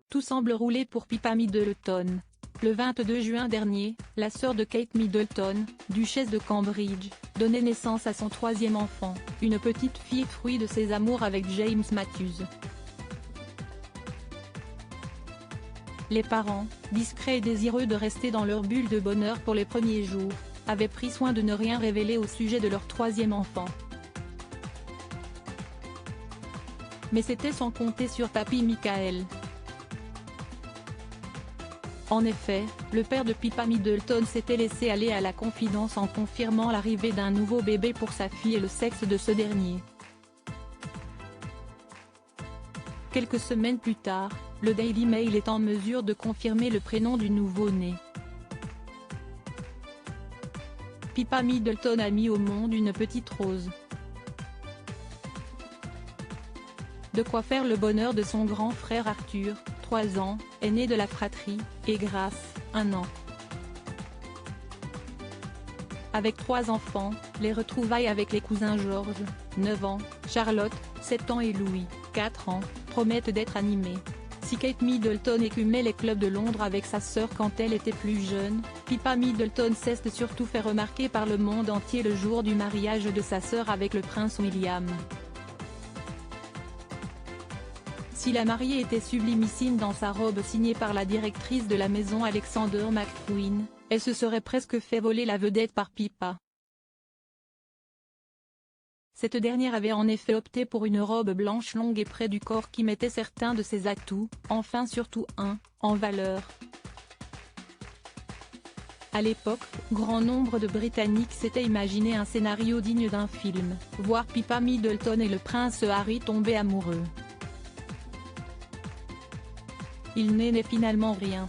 Tout semble rouler pour Pippa Middleton. Le 22 juin dernier, la sœur de Kate Middleton, duchesse de Cambridge, donnait naissance à son troisième enfant, une petite fille fruit de ses amours avec James Matthews. Les parents, discrets et désireux de rester dans leur bulle de bonheur pour les premiers jours, avaient pris soin de ne rien révéler au sujet de leur troisième enfant. Mais c'était sans compter sur papy Michael. En effet, le père de Pippa Middleton s'était laissé aller à la confidence en confirmant l'arrivée d'un nouveau bébé pour sa fille et le sexe de ce dernier. Quelques semaines plus tard, le Daily Mail est en mesure de confirmer le prénom du nouveau-né. Pippa Middleton a mis au monde une petite Rose. De quoi faire le bonheur de son grand frère Arthur, 3 ans, aîné de la fratrie, et Grace, 1 an. Avec 3 enfants, les retrouvailles avec les cousins George, 9 ans, Charlotte, 7 ans et Louis, 4 ans, promettent d'être animées. Si Kate Middleton écumait les clubs de Londres avec sa sœur quand elle était plus jeune, Pippa Middleton s'est surtout fait remarquer par le monde entier le jour du mariage de sa sœur avec le prince William. Si la mariée était sublimissime dans sa robe signée par la directrice de la maison Alexander McQueen, elle se serait presque fait voler la vedette par Pippa. Cette dernière avait en effet opté pour une robe blanche longue et près du corps qui mettait certains de ses atouts, enfin surtout un, en valeur. À l'époque, grand nombre de Britanniques s'étaient imaginé un scénario digne d'un film, voir Pippa Middleton et le prince Harry tomber amoureux. Il n'est finalement rien.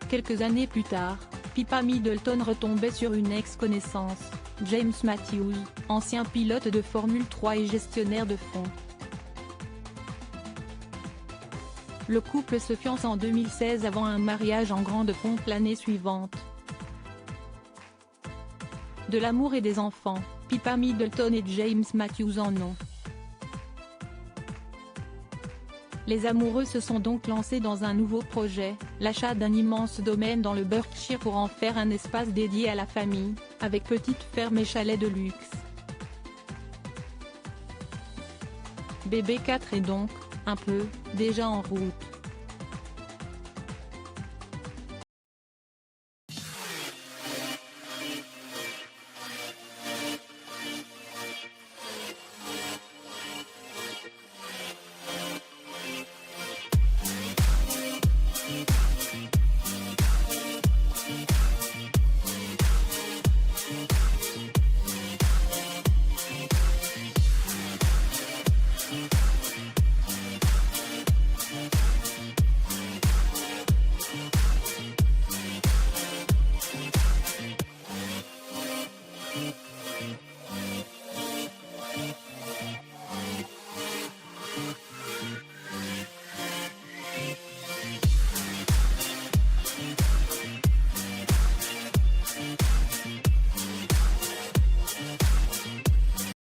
Quelques années plus tard, Pippa Middleton retombait sur une ex-connaissance, James Matthews, ancien pilote de Formule 3 et gestionnaire de fonds. Le couple se fiance en 2016 avant un mariage en grande pompe l'année suivante. De l'amour et des enfants, Pippa Middleton et James Matthews en ont. Les amoureux se sont donc lancés dans un nouveau projet, l'achat d'un immense domaine dans le Berkshire pour en faire un espace dédié à la famille, avec petite ferme et chalet de luxe. Bébé 4 est donc, un peu, déjà en route.